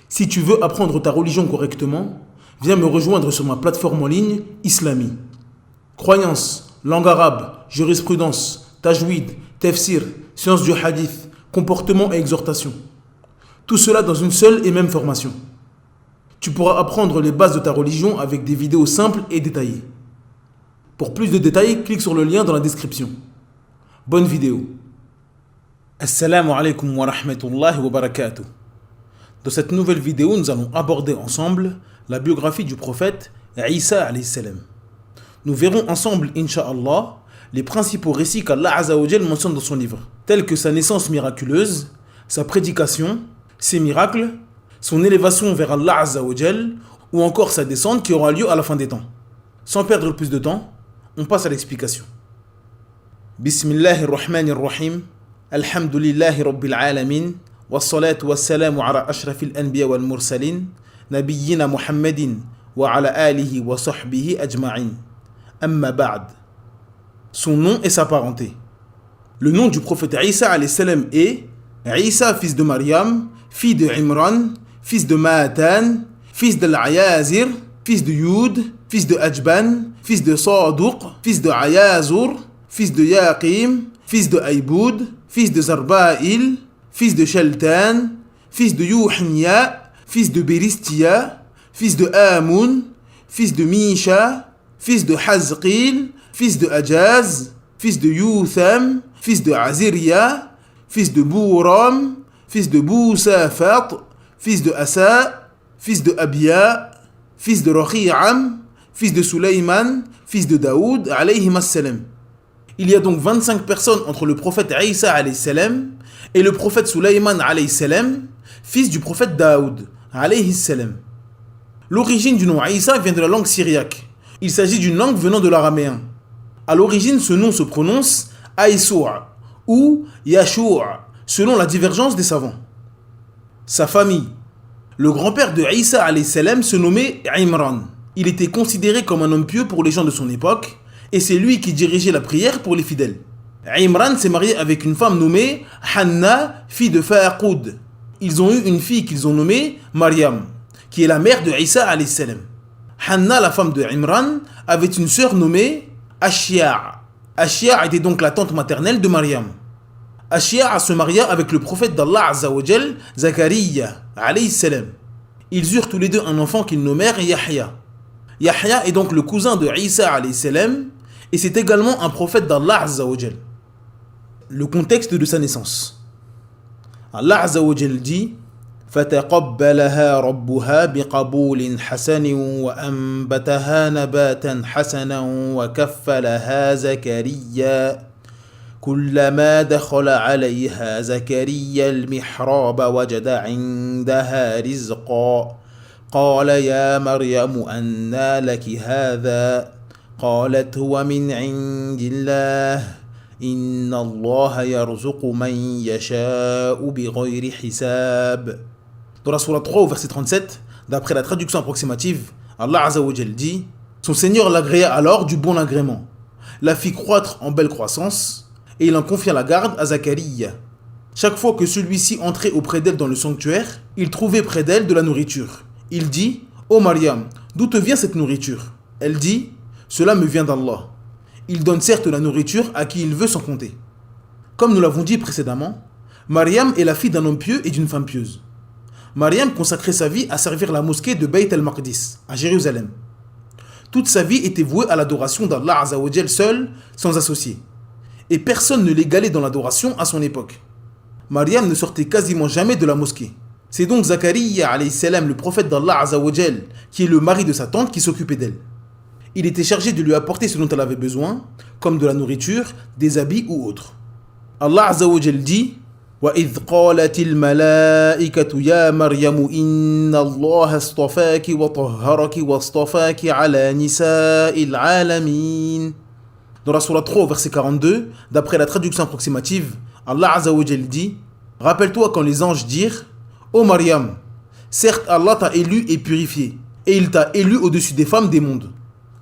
Si tu veux apprendre ta religion correctement, viens me rejoindre sur ma plateforme en ligne Islami. Croyances, langue arabe, jurisprudence, tajwid, tafsir, sciences du hadith, comportement et exhortation. Tout cela dans une seule et même formation. Tu pourras apprendre les bases de ta religion avec des vidéos simples et détaillées. Pour plus de détails, clique sur le lien dans la description. Bonne vidéo. Assalamu alaikum wa rahmatullahi wa barakatuh. Dans cette nouvelle vidéo, nous allons aborder ensemble la biographie du prophète Isa alayhi salam. Nous verrons ensemble, Inch'Allah, les principaux récits qu'Allah Azza wa Jal mentionne dans son livre, tels que sa naissance miraculeuse, sa prédication, ses miracles, son élévation vers Allah Azza wa Jal, ou encore sa descente qui aura lieu à la fin des temps. Sans perdre plus de temps, on passe à l'explication. Bismillahirrahmanirrahim. Alhamdulillahi Rabbil Alamin. والصلاة والسلام على أشرف الأنبياء والمرسلين نبينا محمد وعلى آله وصحبه أجمعين أما بعد. Son nom et sa parenté. Le nom du prophète Isa alayhi salam est Isa, fils de Maryam, fils de Imran, fils de Matan, fils de Ayazir, fils de Yud, fils de Ajban, fils de Saduq, fils de Ayazur, fils de Yaqim, fils de Ayboud, fils de Zarbaïl, fils de Sheltan, fils de Yuhnya, fils de Beristia, fils de Amun, fils de Misha, fils de Hazqil, fils de Ajaz, fils de Yutham, fils de Aziria, fils de Bouram, fils de Boussafat, fils de Asa, fils de Abia, fils de Rahi'am, fils de Sulaiman, fils de Daoud, alayhi salam. Il y a donc 25 personnes entre le prophète Isa alayhi salam et le prophète Sulaiman alayhi salam, fils du prophète Daoud alayhi salam. L'origine du nom Isa vient de la langue syriaque. Il s'agit d'une langue venant de l'araméen. À l'origine, ce nom se prononce Aïsoua ou Yashoua, selon la divergence des savants. Sa famille. Le grand-père de Isa alayhi salam se nommait Imran. Il était considéré comme un homme pieux pour les gens de son époque, et c'est lui qui dirigeait la prière pour les fidèles. Imran s'est marié avec une femme nommée Hanna, fille de Faqoud. Ils ont eu une fille qu'ils ont nommée Maryam, qui est la mère de Isa alayhi salam. Hanna, la femme de Imran, avait une sœur nommée Ashia'. Ashia' était donc la tante maternelle de Maryam. Ashia' se maria avec le prophète d'Allah Azza wa Jal, Zakaria alayhi salam. Ils eurent tous les deux un enfant qu'ils nommèrent Yahya. Yahya est donc le cousin de Isa alayhi salam, et c'est également un prophète d'Allah Azza wa Jal. Le contexte de sa naissance. Allah Azza wa Jal dit فَتَقَبَّلَهَا رَبُّهَا بِقَبُولٍ حَسَنٍ وَأَنبَتَهَا نَبَاتًا حَسَنًا وَكَفَّلَهَا زَكَرِيَّا كُلَّمَا دَخَلَ عَلَيْهَا زَكَرِيَّا الْمِحْرَابَ وَجَدَ عِندَهَا رِزْقًا قال يا مريم أنى لك هذا قالت هو من عند الله إن الله يرزق من يشاء بغير حساب. Dans la sourate 3 au verset 37, d'après la traduction approximative, Allah Azza wa Jal dit: Son Seigneur l'agréa alors du bon agrément, la fit croître en belle croissance, et il en confia la garde à Zacharia. Chaque fois que celui-ci entrait auprès d'elle dans le sanctuaire, il trouvait près d'elle de la nourriture. Il dit: Ô Maryam, d'où te vient cette nourriture? Elle dit: Cela me vient d'Allah. Il donne certes la nourriture à qui il veut sans compter. Comme nous l'avons dit précédemment, Maryam est la fille d'un homme pieux et d'une femme pieuse. Maryam consacrait sa vie à servir la mosquée de Bayt al-Maqdis, à Jérusalem. Toute sa vie était vouée à l'adoration d'Allah Azza wa Jal seul, sans associé. Et personne ne l'égalait dans l'adoration à son époque. Maryam ne sortait quasiment jamais de la mosquée. C'est donc Zakaria alayhi salam, le prophète d'Allah Azza wa Jal, qui est le mari de sa tante, qui s'occupait d'elle. Il était chargé de lui apporter ce dont elle avait besoin, comme de la nourriture, des habits ou autre. Allah Azza wa Jal dit: وَإِذْ قَالَتِ الْمَلَائِكَةُ يَا مَرْيَمُ إِنَّ اللَّهَ اصْطَفَاكِ وَطَهَّرَكِ وَاصْطَفَاكِ عَلَى نِسَاءِ الْعَالَمِينَ. Dans la sourate 3 au verset 42, d'après la traduction approximative, Allah Azza wa Jal dit: Rappelle-toi quand les anges dirent: Ô Maryam, certes Allah t'a élu et purifié, et il t'a élu au-dessus des femmes des mondes.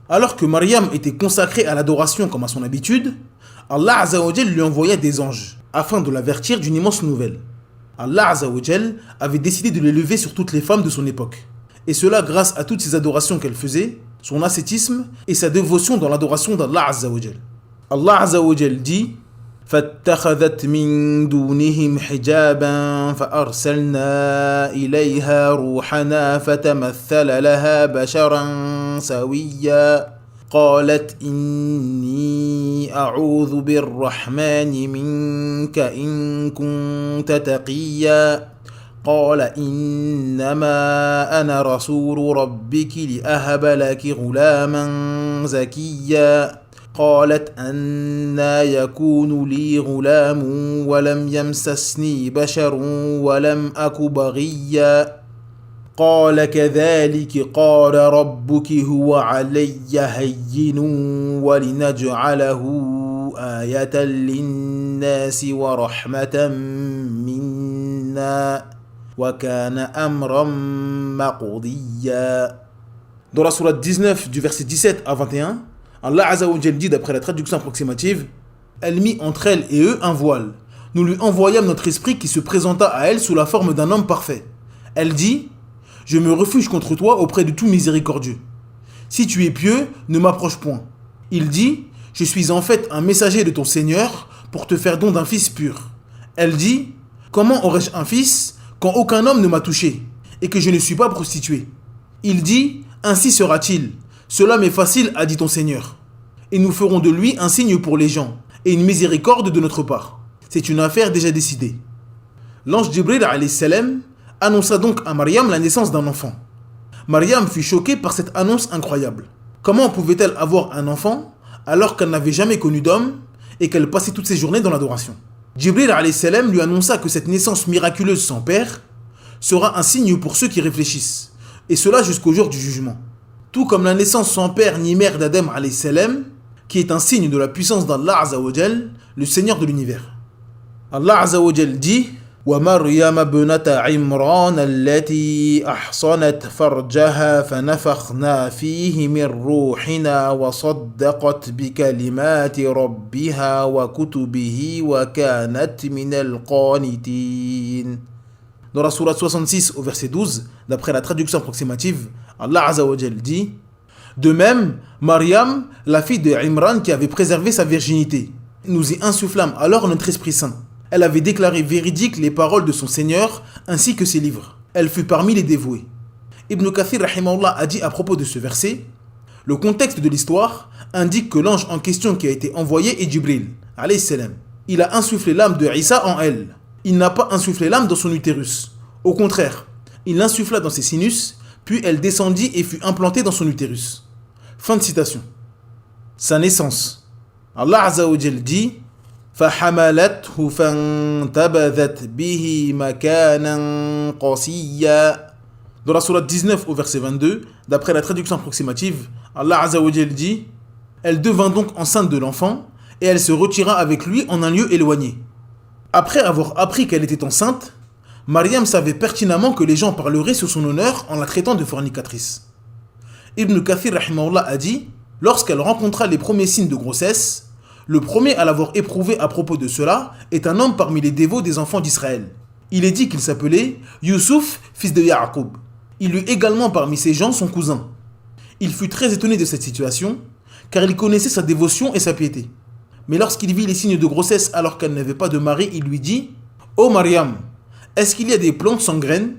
Alors que Maryam était consacrée à l'adoration comme à son habitude, Allah Azza wa Jal lui envoya des anges, afin de l'avertir d'une immense nouvelle. Allah Azza wa Jal avait décidé de l'élever sur toutes les femmes de son époque. Et cela grâce à toutes ses adorations qu'elle faisait, son ascétisme et sa dévotion dans l'adoration d'Allah Azza wa Jal. Allah Azza wa Jal dit فاتخذت من دونهم حجابا فأرسلنا إليها روحنا فتمثل لها بشرا سويا قالت إني أعوذ بالرحمن منك إن كنت تقيا قال إنما أنا رسول ربك لأهب لك غلاما زكيا قالت أنى يكون لي غلام ولم يمسسني بشر ولم أك بغيا قال كذلك قال ربك هو علي هين ولنجعله آية للناس ورحمة منا وكان أمرا مقضيا. Dans la sourate 19 du verset 17 à 21, Allah Azza wa Jal dit d'après la traduction approximative: Elle mit entre elle et eux un voile. Nous lui envoyâmes notre esprit qui se présenta à elle sous la forme d'un homme parfait. Elle dit: Je me refuge contre toi auprès de tout miséricordieux. Si tu es pieux, ne m'approche point. Il dit: Je suis en fait un messager de ton Seigneur pour te faire don d'un fils pur. Elle dit: Comment aurais-je un fils quand aucun homme ne m'a touché et que je ne suis pas prostituée? Il dit: Ainsi sera-t-il. Cela m'est facile, a dit ton Seigneur. Et nous ferons de lui un signe pour les gens et une miséricorde de notre part. C'est une affaire déjà décidée. L'ange Jibril alayhi salam annonça donc à Maryam la naissance d'un enfant. Maryam fut choquée par cette annonce incroyable. Comment pouvait-elle avoir un enfant alors qu'elle n'avait jamais connu d'homme et qu'elle passait toutes ses journées dans l'adoration? Jibril alayhi salam lui annonça que cette naissance miraculeuse sans père sera un signe pour ceux qui réfléchissent, et cela jusqu'au jour du jugement. Tout comme la naissance sans père ni mère d'Adam alayhi salam, qui est un signe de la puissance d'Allah Azza wa Jal, le Seigneur de l'univers. Allah Azza wa Jal dit: وَمَرْيَمَ بْنَتَ عِمْرَانَ الَّتِي أَحْصَنَتْ فَرْجَهَا فَنَفَخْنَا فِيهِ مِنْ رُوحِنَا وَصَدَّقَتْ بِكَلِمَاتِ رَبِّهَا وَكُتُبِهِ وَكَانَتْ مِنَ الْقَانِتِينَ. Dans la sourate 66 au verset 12, d'après la traduction approximative, Allah Azza wa Jal dit: De même, Maryam, la fille de Imran qui avait préservé sa virginité, nous y insufflâmes alors notre Esprit Saint. Elle avait déclaré véridiques les paroles de son Seigneur ainsi que ses livres. Elle fut parmi les dévoués. Ibn Kathir rahimahullah a dit à propos de ce verset: Le contexte de l'histoire indique que l'ange en question qui a été envoyé est Jibril alayhi salam. Il a insufflé l'âme de Isa en elle. Il n'a pas insufflé l'âme dans son utérus. Au contraire, il l'insuffla dans ses sinus, puis elle descendit et fut implantée dans son utérus. Fin de citation. Sa naissance. Allah Azza wa Jal dit: فَحَمَلَتْهُ فَانْتَبَذَتْ بِهِ مَكَانًا قَصِيًّا. Dans la sourate 19 au verset 22, d'après la traduction approximative, Allah Azza wa Jal dit: Elle devint donc enceinte de l'enfant et elle se retira avec lui en un lieu éloigné. Après avoir appris qu'elle était enceinte, Maryam savait pertinemment que les gens parleraient sur son honneur en la traitant de fornicatrice. Ibn Kathir rahimahullah a dit: Lorsqu'elle rencontra les premiers signes de grossesse, le premier à l'avoir éprouvé à propos de cela est un homme parmi les dévots des enfants d'Israël. Il est dit qu'il s'appelait Youssouf, fils de Ya'aqub. Il eut également parmi ses gens son cousin. Il fut très étonné de cette situation, car il connaissait sa dévotion et sa piété. Mais lorsqu'il vit les signes de grossesse alors qu'elle n'avait pas de mari, il lui dit: Ô Maryam, est-ce qu'il y a des plantes sans graines?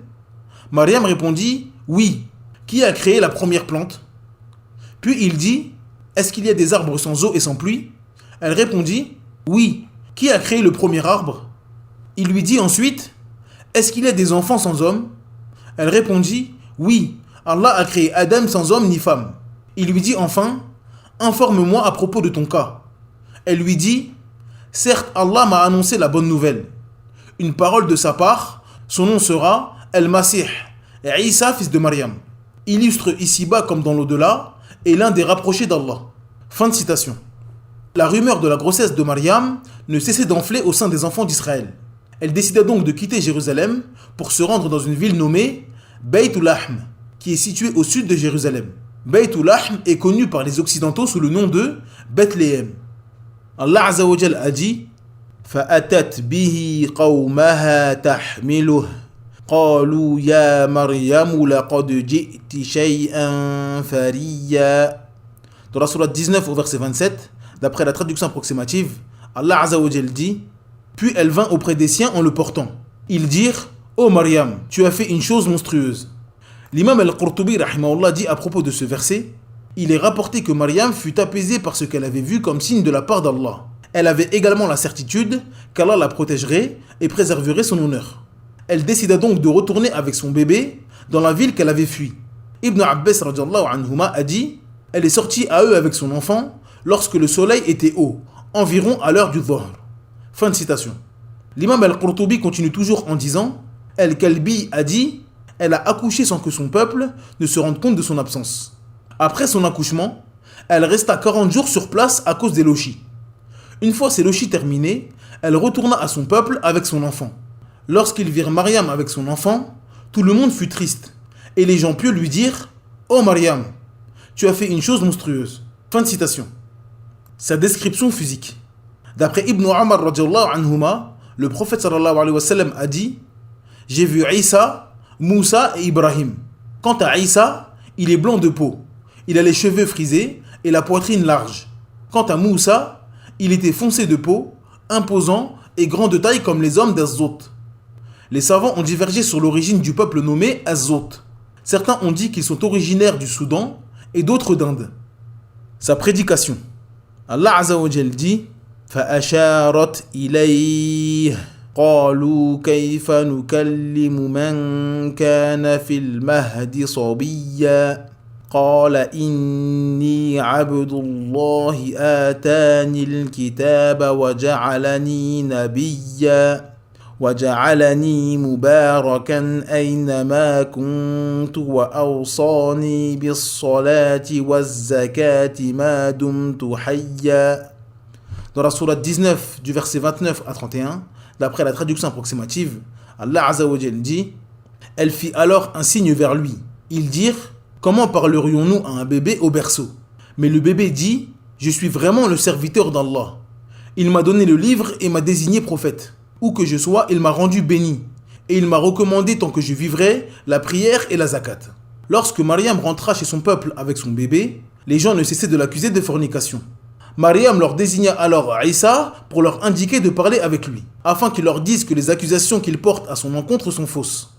Maryam répondit: Oui. Qui a créé la première plante? Puis il dit: Est-ce qu'il y a des arbres sans eau et sans pluie? Elle répondit: Oui. Qui a créé le premier arbre? Il lui dit ensuite: Est-ce qu'il y a des enfants sans homme? Elle répondit: Oui. Allah a créé Adam sans homme ni femme. Il lui dit enfin: Informe-moi à propos de ton cas. Elle lui dit: Certes, Allah m'a annoncé la bonne nouvelle. Une parole de sa part, son nom sera El-Masih, Isa, fils de Maryam. Illustre ici-bas comme dans l'au-delà, et l'un des rapprochés d'Allah. Fin de citation. La rumeur de la grossesse de Maryam ne cessait d'enfler au sein des enfants d'Israël. Elle décida donc de quitter Jérusalem pour se rendre dans une ville nommée Beit Lahm, qui est située au sud de Jérusalem. Beit Lahm est connu par les Occidentaux sous le nom de Bethléem. Allah Azza wa Jal a dit: فأتت به قومها تحمله قالوا يا مريم لقد جئت شيئا فريا. Dans la sourate 19 au verset 27, d'après la traduction approximative, Allah Azza wa Jal dit: Puis elle vint auprès des siens en le portant. Ils dirent: Ô Maryam, tu as fait une chose monstrueuse. L'imam al-Qurtubi rahimahullah dit à propos de ce verset: Il est rapporté que Maryam fut apaisée par ce qu'elle avait vu comme signe de la part d'Allah. Elle avait également la certitude qu'Allah la protégerait et préserverait son honneur. Elle décida donc de retourner avec son bébé dans la ville qu'elle avait fui. Ibn Abbas radiyallahu anhuma a dit: Elle est sortie à eux avec son enfant lorsque le soleil était haut, environ à l'heure du Dhuhr. Fin de citation. L'imam al-Qurtubi continue toujours en disant: Al-Kalbi a dit: Elle a accouché sans que son peuple ne se rende compte de son absence. Après son accouchement, elle resta 40 jours sur place à cause des lochis. Une fois ces lochis terminés, elle retourna à son peuple avec son enfant. Lorsqu'ils virent Maryam avec son enfant, tout le monde fut triste, et les gens pieux lui dirent: Ô Maryam, tu as fait une chose monstrueuse. Fin de citation. Sa description physique. D'après Ibn Umar radiyallahu anhuma, le prophète sallallahu alayhi wa sallam a dit: J'ai vu Isa, Moussa et Ibrahim. Quant à Isa, il est blanc de peau, il a les cheveux frisés et la poitrine large. Quant à Moussa, il était foncé de peau, imposant et grand de taille comme les hommes d'Azzot. Les savants ont divergé sur l'origine du peuple nommé Azzot. Certains ont dit qu'ils sont originaires du Soudan et d'autres d'Inde. Sa prédication. Allah Azza wa Jal dit: فأشارت إليه قالوا كيف نكلم من كان في المهد صبيا قال إني عبد الله آتاني الكتاب وجعلني نبيا وجعلني مباركا أينما كنت وأوصاني بالصلاة والزكاة ما دمت حيا. Dans la sourate 19 du verset 29 à 31, d'après la traduction approximative, Allah Azza wa Jal dit: Elle fit alors un signe vers lui. Ils dirent: Comment parlerions-nous à un bébé au berceau? Mais le bébé dit: Je suis vraiment le serviteur d'Allah. Il m'a donné le livre et m'a désigné prophète. Où que je sois, il m'a rendu béni. Et il m'a recommandé tant que je vivrai la prière et la zakat. Lorsque Maryam rentra chez son peuple avec son bébé, les gens ne cessaient de l'accuser de fornication. Maryam leur désigna alors Isa pour leur indiquer de parler avec lui, afin qu'il leur dise que les accusations qu'il porte à son encontre sont fausses.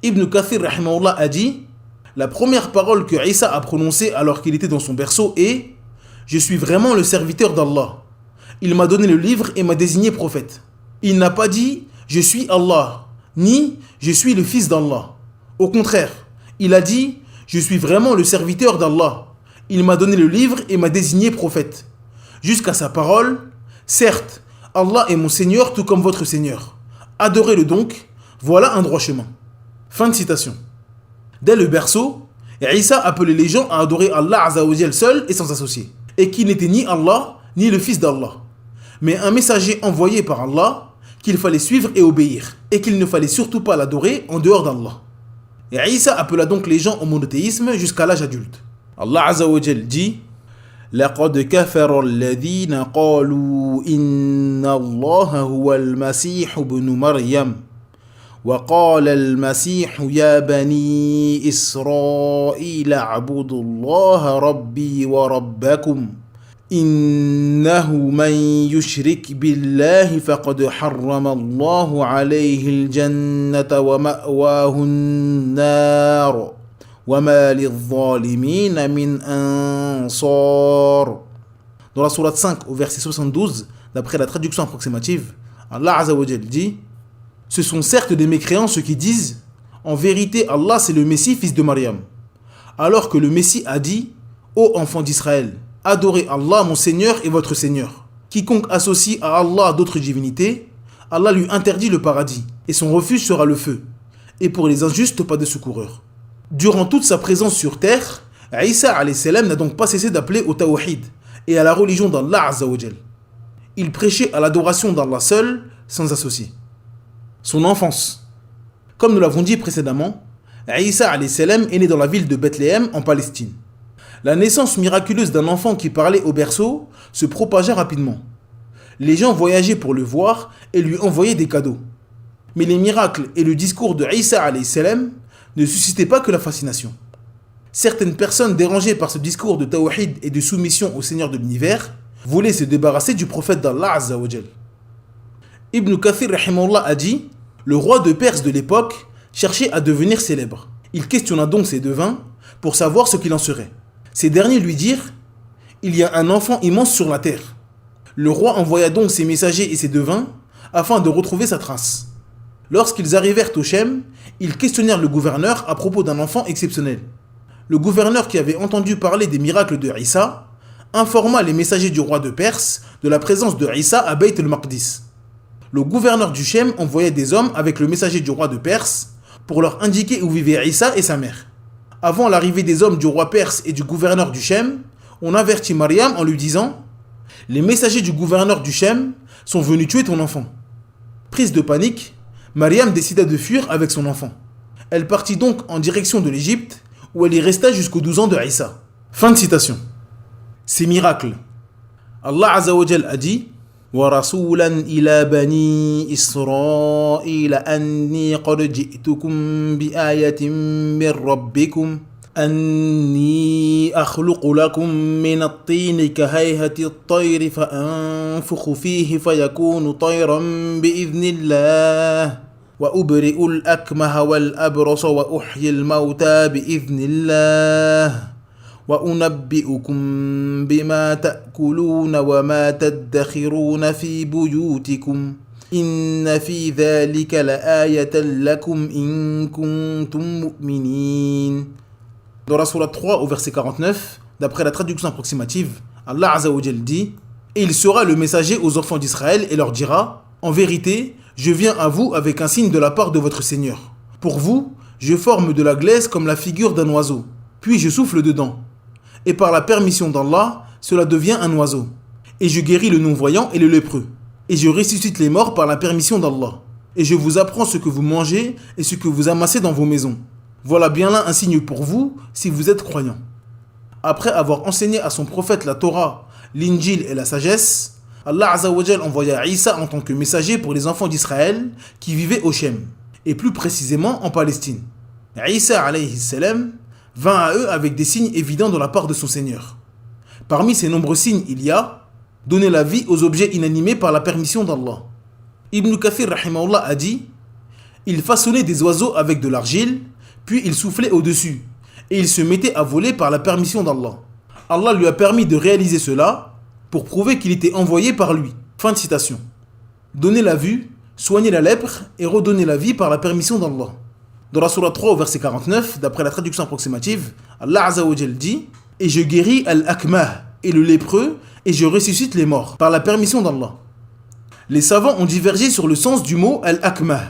Ibn Kathir rahimahullah a dit: La première parole que Isa a prononcée alors qu'il était dans son berceau est: Je suis vraiment le serviteur d'Allah. Il m'a donné le livre et m'a désigné prophète. Il n'a pas dit: Je suis Allah, ni Je suis le fils d'Allah. Au contraire, il a dit: Je suis vraiment le serviteur d'Allah. Il m'a donné le livre et m'a désigné prophète. Jusqu'à sa parole: Certes, Allah est mon Seigneur tout comme votre Seigneur. Adorez-le donc, voilà un droit chemin. Fin de citation. Dès le berceau, Isa appelait les gens à adorer Allah Azza wa Jal seul et sans associé, et qu'il n'était ni Allah ni le fils d'Allah, mais un messager envoyé par Allah qu'il fallait suivre et obéir, et qu'il ne fallait surtout pas l'adorer en dehors d'Allah. Et Isa appela donc les gens au monothéisme jusqu'à l'âge adulte. Allah Azza wa Jal dit: لقد كفر الذين قالوا إن الله هو المسيح ابن مريم وقال المسيح يا بني إسرائيل اعبدوا الله ربي وربكم إنه من يشرك بالله فقد حرم الله عليه الجنة ومأواه النار وما للظالمين من أنصار. Dans la sourate 5 au verset 72, d'après la traduction approximative, Allah Azza wa Jal dit: Ce sont certes des mécréants ceux qui disent: En vérité, Allah c'est le Messie, fils de Maryam. Alors que le Messie a dit: Ô enfants d'Israël, adorez Allah mon Seigneur et votre Seigneur. Quiconque associe à Allah d'autres divinités, Allah lui interdit le paradis, et son refuge sera le feu. Et pour les injustes, pas de secoureur. Durant toute sa présence sur terre, Isa alayhi salam n'a donc pas cessé d'appeler au tawhid et à la religion d'Allah Azza wa Jal. Il prêchait à l'adoration d'Allah seul, sans associé. Son enfance. Comme nous l'avons dit précédemment, Isa alayhi salam est né dans la ville de Bethléem en Palestine. La naissance miraculeuse d'un enfant qui parlait au berceau se propagea rapidement. Les gens voyageaient pour le voir et lui envoyaient des cadeaux. Mais les miracles et le discours de Isa alayhi salam ne suscitaient pas que la fascination. Certaines personnes dérangées par ce discours de tawhid et de soumission au Seigneur de l'univers voulaient se débarrasser du prophète d'Allah Azza wa Jal. Ibn Kathir rahimahullah a dit: le roi de Perse de l'époque cherchait à devenir célèbre. Il questionna donc ses devins pour savoir ce qu'il en serait. Ces derniers lui dirent: il y a un enfant immense sur la terre. Le roi envoya donc ses messagers et ses devins afin de retrouver sa trace. Lorsqu'ils arrivèrent au Shem, ils questionnèrent le gouverneur à propos d'un enfant exceptionnel. Le gouverneur, qui avait entendu parler des miracles de Isa, informa les messagers du roi de Perse de la présence de Isa à Bayt al-Maqdis. Le gouverneur du Shem envoyait des hommes avec le messager du roi de Perse pour leur indiquer où vivaient Isa et sa mère. Avant l'arrivée des hommes du roi perse et du gouverneur du Shem, on avertit Mariam en lui disant: les messagers du gouverneur du Shem sont venus tuer ton enfant. Prise de panique, Mariam décida de fuir avec son enfant. Elle partit donc en direction de l'Égypte, où elle y resta jusqu'aux 12 ans de Isa. Fin de citation. Ces miracles. Allah Azza wa Jal a dit: ورسولا إلى بني إسرائيل أني قد جئتكم بآية من ربكم أني أخلق لكم من الطين كهيئة الطير فأنفخ فيه فيكون طيرا بإذن الله وأبرئ الأكمه والأبرص وأحيي الموتى بإذن الله وأنبئكم بما تأكلون وما تدخرون في بيوتكم إن في ذلك لآية لكم إن كنتم مؤمنين. Dans la sourate 3 au verset 49, d'après la traduction approximative, Allah Azza wa Jal dit: et il sera le messager aux enfants d'Israël et leur dira: en vérité, je viens à vous avec un signe de la part de votre Seigneur. Pour vous, je forme de la glaise comme la figure d'un oiseau, puis je souffle dedans. Et par la permission d'Allah, cela devient un oiseau. Et je guéris le non-voyant et le lépreux. Et je ressuscite les morts par la permission d'Allah. Et je vous apprends ce que vous mangez et ce que vous amassez dans vos maisons. Voilà bien là un signe pour vous si vous êtes croyants. Après avoir enseigné à son prophète la Torah, l'Injil et la sagesse, Allah Azza wa Jal envoya Isa en tant que messager pour les enfants d'Israël qui vivaient au Shem, et plus précisément en Palestine. Isa alayhi salam vint à eux avec des signes évidents de la part de son Seigneur. Parmi ces nombreux signes, il y a donner la vie aux objets inanimés par la permission d'Allah. Ibn Kathir rahimahullah a dit: il façonnait des oiseaux avec de l'argile, puis il soufflait au-dessus, et il se mettait à voler par la permission d'Allah. Allah lui a permis de réaliser cela pour prouver qu'il était envoyé par lui. Fin de citation. Donner la vue, soigner la lèpre et redonner la vie par la permission d'Allah. Dans la sourate 3 au verset 49, d'après la traduction approximative, Allah Azza wa Jal dit: et je guéris al-akmah et le lépreux et je ressuscite les morts par la permission d'Allah. Les savants ont divergé sur le sens du mot al-akmah.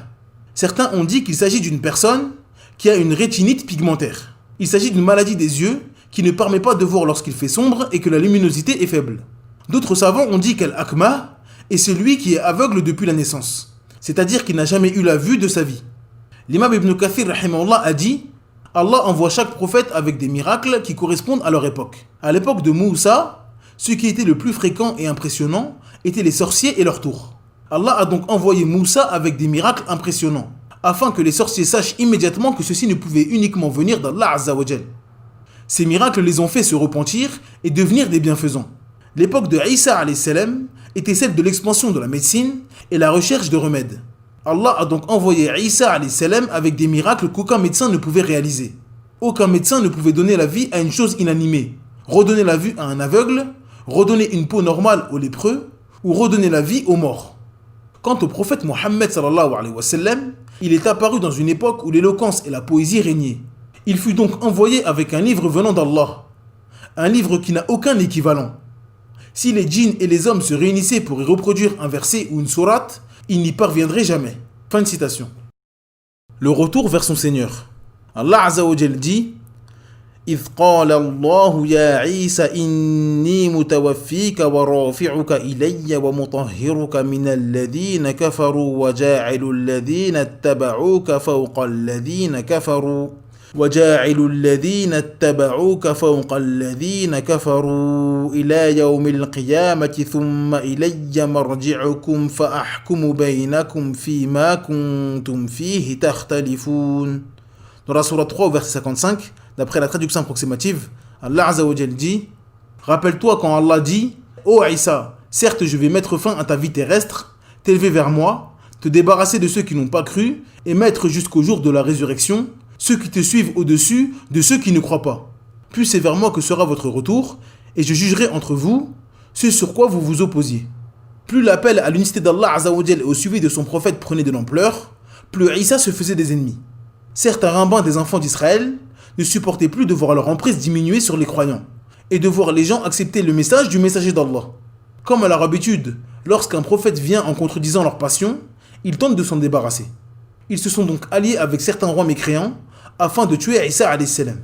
Certains ont dit qu'il s'agit d'une personne qui a une rétinite pigmentaire. Il s'agit d'une maladie des yeux qui ne permet pas de voir lorsqu'il fait sombre et que la luminosité est faible. D'autres savants ont dit qu'al-akmah est celui qui est aveugle depuis la naissance, c'est-à-dire qu'il n'a jamais eu la vue de sa vie. L'imam Ibn Kathir rahimahullah a dit: Allah envoie chaque prophète avec des miracles qui correspondent à leur époque. À l'époque de Moussa, ce qui était le plus fréquent et impressionnant étaient les sorciers et leur tour. Allah a donc envoyé Moussa avec des miracles impressionnants, afin que les sorciers sachent immédiatement que ceci ne pouvait uniquement venir d'Allah Azza wa Jal. Ces miracles les ont fait se repentir et devenir des bienfaisants. L'époque de Isa alayhi salam était celle de l'expansion de la médecine et la recherche de remèdes. Allah a donc envoyé Isa alayhi salam avec des miracles qu'aucun médecin ne pouvait réaliser. Aucun médecin ne pouvait donner la vie à une chose inanimée, redonner la vue à un aveugle, redonner une peau normale aux lépreux ou redonner la vie aux morts. Quant au prophète Mohammed sallallahu alayhi wa sallam, il est apparu dans une époque où l'éloquence et la poésie régnaient. Il fut donc envoyé avec un livre venant d'Allah, un livre qui n'a aucun équivalent. Si les djinns et les hommes se réunissaient pour y reproduire un verset ou une sourate, ils n'y parviendraient jamais. Fin de citation. Le retour vers son Seigneur. Allah Azza wa Jal dit: إذ قال الله يا عيسى إني متوفيك ورافعك إلي ومطهرك من الذين كفروا وجاعل الذين اتبعوك فوق الذين كفروا وجاعل الذين اتبعوك فوق الذين كفروا إلى يوم القيامة ثم إلي مرجعكم فأحكم بينكم فيما كنتم فيه تختلفون. Dans la Sourate 3, verset 55, d'après la traduction approximative, Allah Azza wa Jal dit: rappelle-toi quand Allah dit: Ô Isa, certes je vais mettre fin à ta vie terrestre, t'élever vers moi, te débarrasser de ceux qui n'ont pas cru et mettre jusqu'au jour de la résurrection ceux qui te suivent au-dessus de ceux qui ne croient pas. Puis c'est vers moi que sera votre retour, et je jugerai entre vous ce sur quoi vous vous opposiez. Plus l'appel à l'unicité d'Allah Azza wa Jal et au suivi de son prophète prenait de l'ampleur, plus Isa se faisait des ennemis. Certains rabbins des enfants d'Israël ne supportaient plus de voir leur emprise diminuer sur les croyants, et de voir les gens accepter le message du messager d'Allah. Comme à leur habitude, lorsqu'un prophète vient en contredisant leur passion, ils tentent de s'en débarrasser. Ils se sont donc alliés avec certains rois mécréants afin de tuer Isa alayhi salam.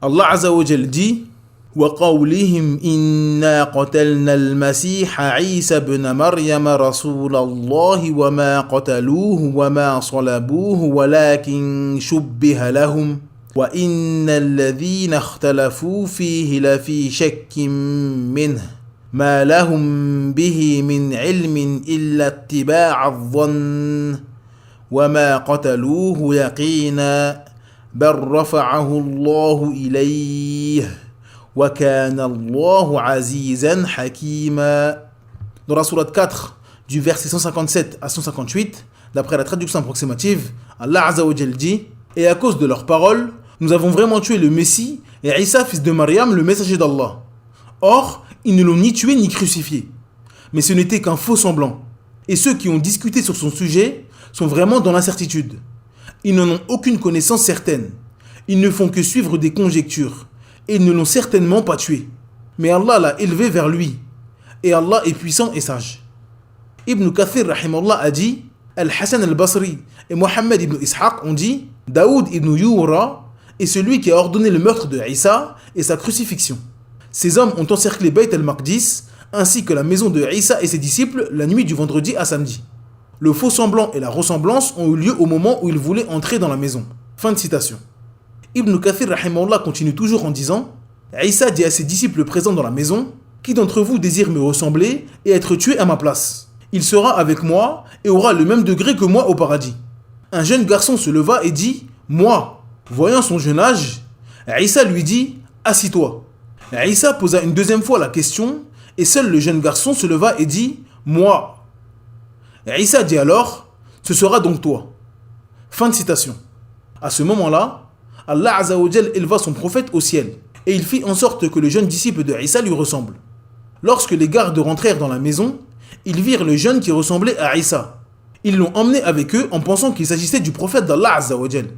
Allah Azza wa Jal dit: وَقَوْلِهِمْ إِنَّا قَتَلْنَا الْمَسِيحَ عِيسَى بْنَ مَرْيَمَ رَسُولَ اللَّهِ وَمَا قَتَلُوهُ وَمَا صَلَبُوهُ وَلَكِنْ شُبِّهَ لَهُمْ وَإِنَّ الَّذِينَ اخْتَلَفُوا فِيهِ لَفِي شَكٍّ مِّنْهُ مَا لَهُمْ بِهِ مِنْ عِلْمٍ إِلَّا اتِّبَاعَ الظَّنِّ وَمَا قَتَلُوهُ يَقِينًا بَلْ رَفَعَهُ اللَّهُ إِلَيْهِ وَكَانَ اللَّهُ عَزِيزًا حَكِيمًا. Dans la sourate 4, du verset 157 à 158, d'après la traduction approximative, Allah Azza wa Jal dit: et à cause de leurs paroles, nous avons vraiment tué le Messie et Isa, fils de Maryam, le messager d'Allah. Or, ils ne l'ont ni tué ni crucifié. Mais ce n'était qu'un faux semblant. Et ceux qui ont discuté sur son sujet sont vraiment dans l'incertitude. Ils n'en ont aucune connaissance certaine. Ils ne font que suivre des conjectures. Et ils ne l'ont certainement pas tué. Mais Allah l'a élevé vers lui. Et Allah est puissant et sage. Ibn Kathir rahimahullah a dit: Al-Hassan al-Basri et Mohammed ibn Ishaq ont dit: Daoud ibn Yura est celui qui a ordonné le meurtre de Isa et sa crucifixion. Ces hommes ont encerclé Bayt al-Maqdis ainsi que la maison de Isa et ses disciples la nuit du vendredi à samedi. Le faux semblant et la ressemblance ont eu lieu au moment où ils voulaient entrer dans la maison. Fin de citation. Ibn Kathir rahimahullah continue toujours en disant: Isa dit à ses disciples présents dans la maison: qui d'entre vous désire me ressembler et être tué à ma place? Il sera avec moi et aura le même degré que moi au paradis. Un jeune garçon se leva et dit: moi. Voyant son jeune âge, Isa lui dit: assis-toi. Isa posa une deuxième fois la question et seul le jeune garçon se leva et dit: moi. Isa dit alors: ce sera donc toi. Fin de citation. À ce moment-là, Allah Azza wa Jal éleva son prophète au ciel et il fit en sorte que le jeune disciple de Isa lui ressemble. Lorsque les gardes rentrèrent dans la maison, ils virent le jeune qui ressemblait à Isa. Ils l'ont emmené avec eux en pensant qu'il s'agissait du prophète d'Allah Azza wa Jal.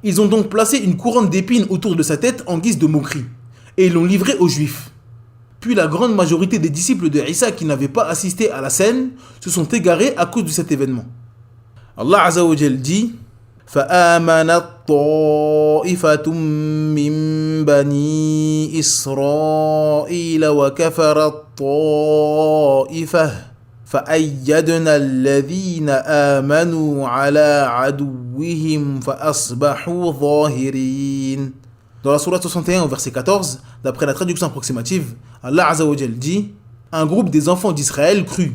Ils ont donc placé une couronne d'épines autour de sa tête en guise de moquerie et ils l'ont livré aux Juifs. Puis la grande majorité des disciples de Isa qui n'avaient pas assisté à la scène se sont égarés à cause de cet événement. Allah Azza wa Jal dit: فآمنت طائفة من بني إسرائيل وكفرت طائفة فأيدنا الذين آمنوا على عدوهم فأصبحوا ظاهرين. Dans la sourate 61 au verset 14, d'après la traduction approximative, Allah Azza wa Jal dit: un groupe des enfants d'Israël crut,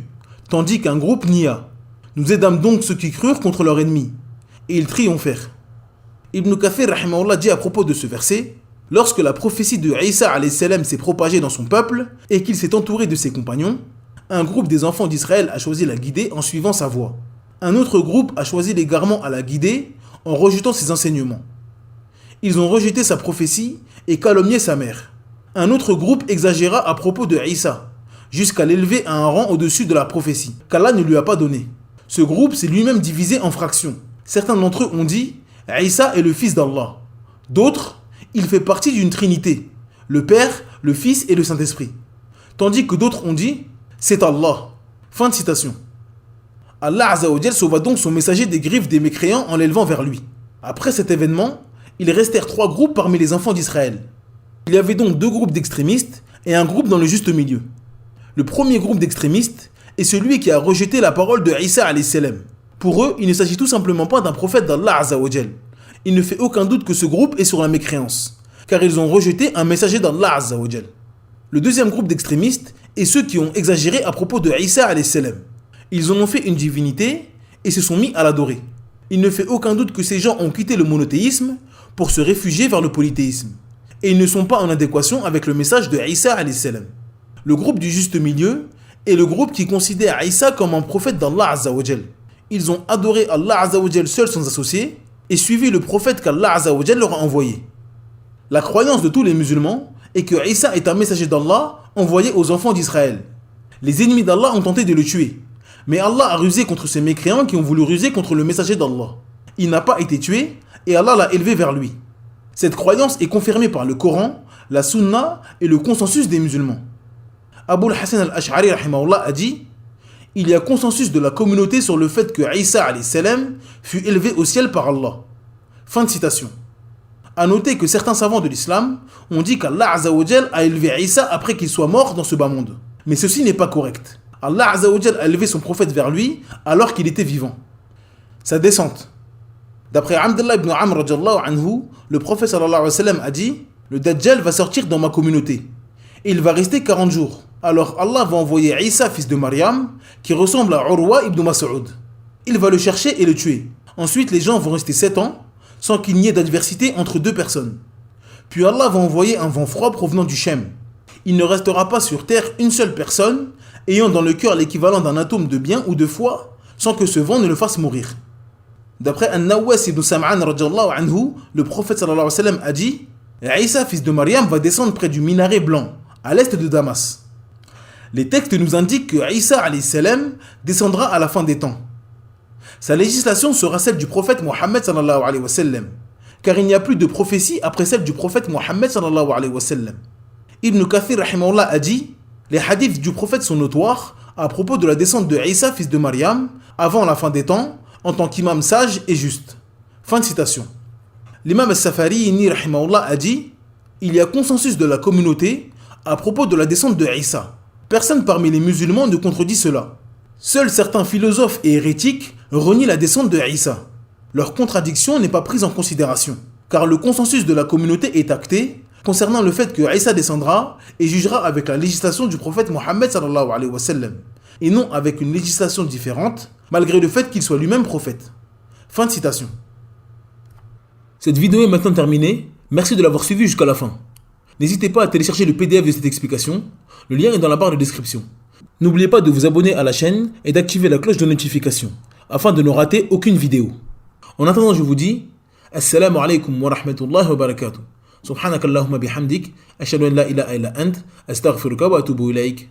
tandis qu'un groupe nia. Nous aidâmes donc ceux qui crurent contre leurs ennemis. Et ils triomphèrent. Ibn Kathir rahimahullah dit à propos de ce verset: lorsque la prophétie de Isa alayhi salam s'est propagée dans son peuple et qu'il s'est entouré de ses compagnons, un groupe des enfants d'Israël a choisi la guider en suivant sa voie. Un autre groupe a choisi l'égarement à la guider en rejetant ses enseignements. Ils ont rejeté sa prophétie et calomnié sa mère. Un autre groupe exagéra à propos de Isa, jusqu'à l'élever à un rang au-dessus de la prophétie, qu'Allah ne lui a pas donné. Ce groupe s'est lui-même divisé en fractions. Certains d'entre eux ont dit: Isa est le fils d'Allah. D'autres: il fait partie d'une trinité, le Père, le Fils et le Saint-Esprit. Tandis que d'autres ont dit: c'est Allah. Fin de citation. Allah Azza wa Jal sauva donc son messager des griffes des mécréants en l'élevant vers lui. Après cet événement, il restèrent 3 groupes parmi les enfants d'Israël. Il y avait donc 2 groupes d'extrémistes et un groupe dans le juste milieu. Le premier groupe d'extrémistes est celui qui a rejeté la parole de Isa alayhi salam. Pour eux, il ne s'agit tout simplement pas d'un prophète d'Allah Azza wa Jal. Il ne fait aucun doute que ce groupe est sur la mécréance, car ils ont rejeté un messager d'Allah Azza wa Jal. Le deuxième groupe d'extrémistes est ceux qui ont exagéré à propos de Isa alayhi salam. Ils en ont fait une divinité et se sont mis à l'adorer. Il ne fait aucun doute que ces gens ont quitté le monothéisme pour se réfugier vers le polythéisme. Et ils ne sont pas en adéquation avec le message de Isa alayhi salam. Le groupe du juste milieu est le groupe qui considère Isa comme un prophète d'Allah Azza wa Jal. Ils ont adoré Allah Azza wa Jal seul sans associé et suivi le prophète qu'Allah Azza wa Jal leur a envoyé. La croyance de tous les musulmans est que Isa est un messager d'Allah envoyé aux enfants d'Israël. Les ennemis d'Allah ont tenté de le tuer, mais Allah a rusé contre ces mécréants qui ont voulu ruser contre le messager d'Allah. Il n'a pas été tué et Allah l'a élevé vers lui. Cette croyance est confirmée par le Coran, la Sunna et le consensus des musulmans. Abu al-Hasan al-Ash'ari rahimahullah a dit: il y a consensus de la communauté sur le fait que Isa alayhi salam fut élevé au ciel par Allah. Fin de citation. A noter que certains savants de l'islam ont dit qu'Allah Azza wa Jal a élevé Isa après qu'il soit mort dans ce bas monde. Mais ceci n'est pas correct. Allah Azza wa Jal a élevé son prophète vers lui alors qu'il était vivant. Sa descente. D'après Abdullah ibn Amr radiyallahu anhu, le prophète sallallahu alayhi wa sallam a dit: le Dajjal va sortir dans ma communauté et il va rester 40 jours. Alors Allah va envoyer Isa, fils de Maryam, qui ressemble à Urwa ibn Mas'ud. Il va le chercher et le tuer. Ensuite, les gens vont rester 7 ans sans qu'il n'y ait d'adversité entre deux personnes. Puis Allah va envoyer un vent froid provenant du Shem. Il ne restera pas sur terre une seule personne ayant dans le cœur l'équivalent d'un atome de bien ou de foi sans que ce vent ne le fasse mourir. D'après An-Nawas ibn Sam'an radiyallahu anhu, le prophète sallallahu alayhi wa sallam a dit: Isa, fils de Maryam, va descendre près du minaret blanc, à l'est de Damas. Les textes nous indiquent que Isa alayhi salam descendra à la fin des temps. Sa législation sera celle du prophète Mohammed sallallahu alayhi wa sallam, car il n'y a plus de prophétie après celle du prophète Mohammed sallallahu alayhi wa sallam. Ibn Kathir rahimahullah a dit: les hadiths du prophète sont notoires à propos de la descente de Isa, fils de Maryam, avant la fin des temps, en tant qu'imam sage et juste. Fin de citation. L'imam al-Safarini rahimahullah a dit: il y a consensus de la communauté à propos de la descente de Isa. Personne parmi les musulmans ne contredit cela. Seuls certains philosophes et hérétiques renient la descente de Isa. Leur contradiction n'est pas prise en considération, car le consensus de la communauté est acté concernant le fait que Isa descendra et jugera avec la législation du prophète Mohammed sallallahu alayhi wa sallam, et non avec une législation différente, malgré le fait qu'il soit lui-même prophète. Fin de citation. Cette vidéo est maintenant terminée. Merci de l'avoir suivie jusqu'à la fin. N'hésitez pas à télécharger le PDF de cette explication. Le lien est dans la barre de description. N'oubliez pas de vous abonner à la chaîne et d'activer la cloche de notification afin de ne rater aucune vidéo. En attendant, je vous dis Assalamu alaikum wa rahmatullahi wa barakatuh. Subhanakallahumma bihamdik, ashhadu an la ilaha illa ant, astaghfiruka wa atubu ilaik.